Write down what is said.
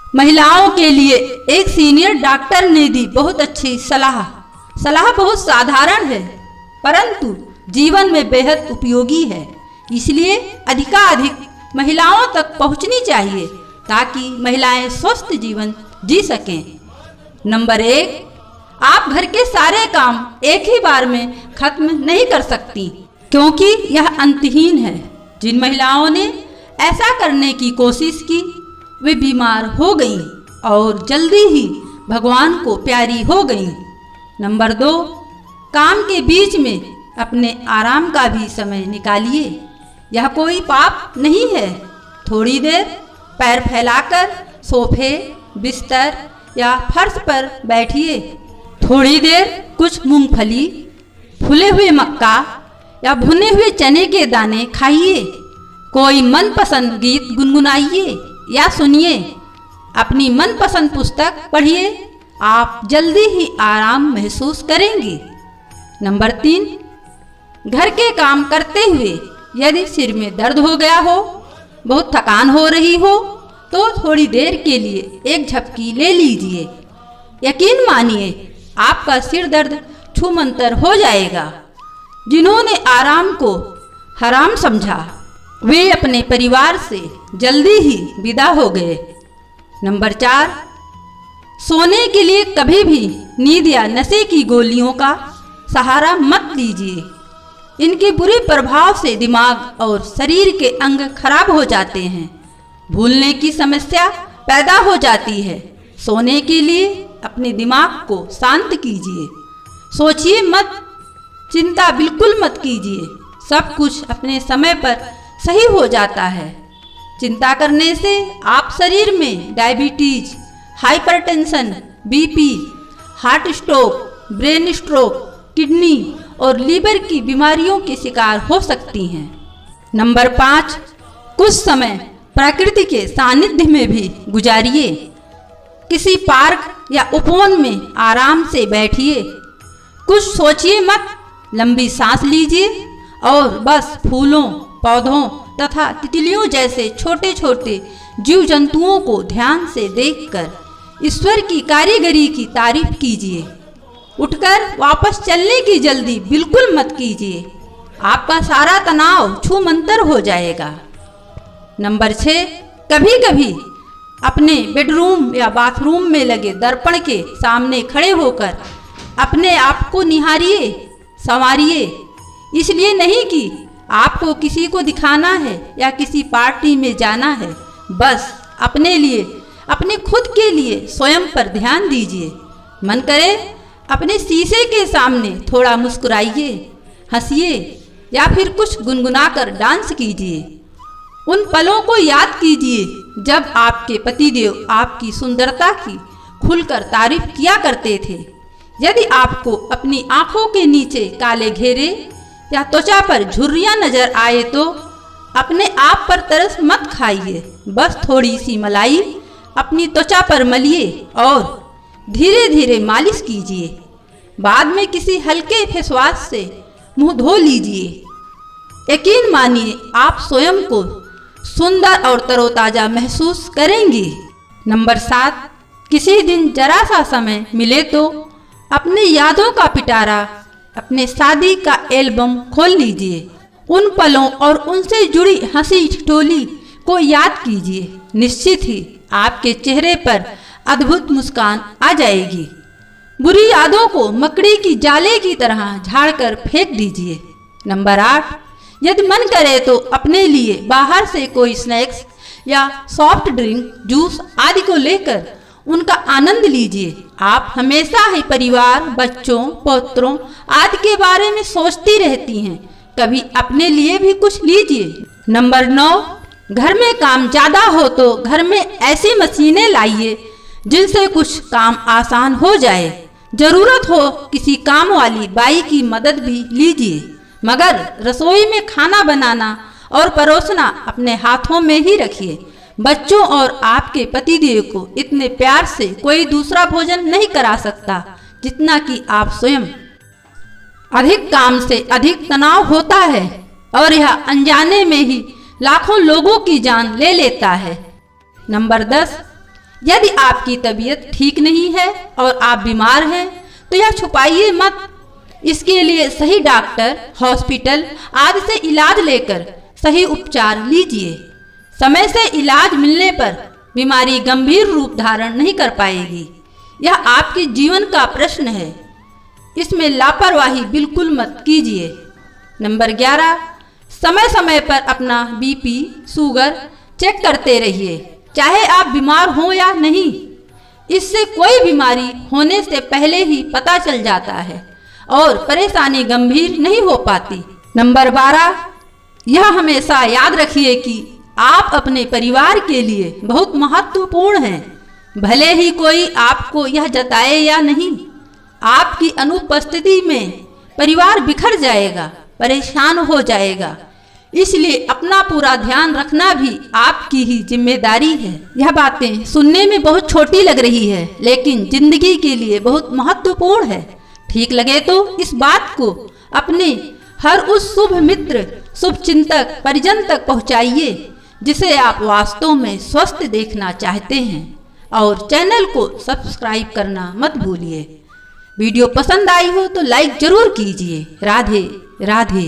महिलाओं के लिए एक सीनियर डॉक्टर ने दी बहुत अच्छी सलाह बहुत साधारण है परंतु जीवन में बेहद उपयोगी है। इसलिए अधिकाधिक महिलाओं तक पहुंचनी चाहिए ताकि महिलाएं स्वस्थ जीवन जी सकें। नंबर 1, आप घर के सारे काम एक ही बार में खत्म नहीं कर सकती क्योंकि यह अंतहीन है। जिन महिलाओं ने ऐसा करने की कोशिश की वे बीमार हो गईं और जल्दी ही भगवान को प्यारी हो गईं। नंबर 2, काम के बीच में अपने आराम का भी समय निकालिए। यह कोई पाप नहीं है। थोड़ी देर पैर फैलाकर सोफे, बिस्तर या फर्श पर बैठिए। थोड़ी देर कुछ मूंगफली, फूले हुए मक्का या भुने हुए चने के दाने खाइए। कोई मनपसंद गीत गुनगुनाइए या सुनिए। अपनी मनपसंद पुस्तक पढ़िए। आप जल्दी ही आराम महसूस करेंगे। नंबर 3, घर के काम करते हुए यदि सिर में दर्द हो गया हो, बहुत थकान हो रही हो तो थोड़ी देर के लिए एक झपकी ले लीजिए। यकीन मानिए आपका सिर दर्द छूमंतर हो जाएगा। जिन्होंने आराम को हराम समझा वे अपने परिवार से जल्दी ही विदा हो गए। नंबर 4, सोने के लिए कभी भी नींद या नशे की गोलियों का सहारा मत लीजिए। इनके बुरे प्रभाव से दिमाग और शरीर के अंग खराब हो जाते हैं। भूलने की समस्या पैदा हो जाती है। सोने के लिए अपने दिमाग को शांत कीजिए। सोचिए मत, चिंता बिल्कुल मत कीजिए। सब कुछ अपने समय पर सही हो जाता है। चिंता करने से आप शरीर में diabetes, hypertension, BP, heart stroke, brain stroke, kidney और लीवर की बीमारियों के शिकार हो सकती हैं। नंबर 5, कुछ समय प्रकृति के सानिध्य में भी गुजारिए। किसी पार्क या उपवन में आराम से बैठिए। कुछ सोचिए मत, लंबी सांस लीजिए और बस फूलों, पौधों तथा तितलियों जैसे छोटे छोटे जीव जंतुओं को ध्यान से देखकर ईश्वर की कारीगरी की तारीफ कीजिए। उठकर वापस चलने की जल्दी बिल्कुल मत कीजिए। आपका सारा तनाव छूमंतर हो जाएगा। नंबर 6, कभी कभी अपने बेडरूम या बाथरूम में लगे दर्पण के सामने खड़े होकर अपने आप को निहारिए, संवारिए। इसलिए नहीं कि आपको किसी को दिखाना है या किसी पार्टी में जाना है। बस अपने लिए, अपने खुद के लिए स्वयं पर ध्यान दीजिए। मन करे अपने शीशे के सामने थोड़ा मुस्कुराइए, हंसिए या फिर कुछ गुनगुनाकर डांस कीजिए। उन पलों को याद कीजिए जब आपके पतिदेव आपकी सुंदरता की खुलकर तारीफ किया करते थे। यदि आपको अपनी आंखों के नीचे काले घेरे या त्वचा पर झुर्रियां नजर आए तो अपने आप पर तरस मत खाइए। बस थोड़ी सी मलाई अपनी त्वचा पर मलिए और धीरे धीरे मालिश कीजिए। बाद में किसी हल्के फेसवाश से मुंह धो लीजिए। यकीन मानिए आप स्वयं को सुंदर और तरोताजा महसूस करेंगे। नंबर 7, किसी दिन जरा सा समय मिले तो अपने यादों का पिटारा, अपने शादी का एल्बम खोल लीजिए। उन पलों और उनसे जुड़ी हंसी ठिठोली को याद कीजिए। निश्चित ही आपके चेहरे पर अद्भुत मुस्कान आ जाएगी। बुरी यादों को मकड़ी की जाले की तरह झाड़कर फेंक दीजिए। नंबर 8, यदि मन करे तो अपने लिए बाहर से कोई स्नैक्स या सॉफ्ट ड्रिंक, जूस आदि को लेकर उनका आनंद लीजिए। आप हमेशा ही परिवार, बच्चों, पौत्रों आदि के बारे में सोचती रहती हैं। कभी अपने लिए भी कुछ लीजिए। नंबर 9, घर में काम ज़्यादा हो तो घर में ऐसी मशीनें लाइए जिनसे कुछ काम आसान हो जाए। जरूरत हो किसी काम वाली बाई की मदद भी लीजिए, मगर रसोई में खाना बनाना और परोसना अपने हाथों में ही रखिए। बच्चों और आपके पतिदेव को इतने प्यार से कोई दूसरा भोजन नहीं करा सकता जितना कि आप स्वयं। अधिक काम से अधिक तनाव होता है और यह अनजाने में ही लाखों लोगों की जान ले लेता है। नंबर 10, यदि आपकी तबीयत ठीक नहीं है और आप बीमार हैं तो यह छुपाइए मत। इसके लिए सही डॉक्टर, हॉस्पिटल आदि से इलाज लेकर सही उपचार लीजिए। समय से इलाज मिलने पर बीमारी गंभीर रूप धारण नहीं कर पाएगी। यह आपके जीवन का प्रश्न है, इसमें लापरवाही बिल्कुल मत कीजिए। नंबर 11, समय समय पर अपना बीपी, शुगर चेक करते रहिए, चाहे आप बीमार हो या नहीं। इससे कोई बीमारी होने से पहले ही पता चल जाता है और परेशानी गंभीर नहीं हो पाती। नंबर 12, यह हमेशा याद रखिए कि आप अपने परिवार के लिए बहुत महत्वपूर्ण हैं। भले ही कोई आपको यह जताए या नहीं, आपकी अनुपस्थिति में परिवार बिखर जाएगा, परेशान हो जाएगा। इसलिए अपना पूरा ध्यान रखना भी आपकी ही जिम्मेदारी है। यह बातें सुनने में बहुत छोटी लग रही है, लेकिन जिंदगी के लिए बहुत महत्वपूर्ण है। ठीक लगे तो इस बात को अपने हर उस शुभ मित्र, शुभ चिंतक, परिजन तक पहुंचाइए जिसे आप वास्तव में स्वस्थ देखना चाहते हैं। और चैनल को सब्सक्राइब करना मत भूलिए। वीडियो पसंद आई हो तो लाइक जरूर कीजिए। राधे राधे।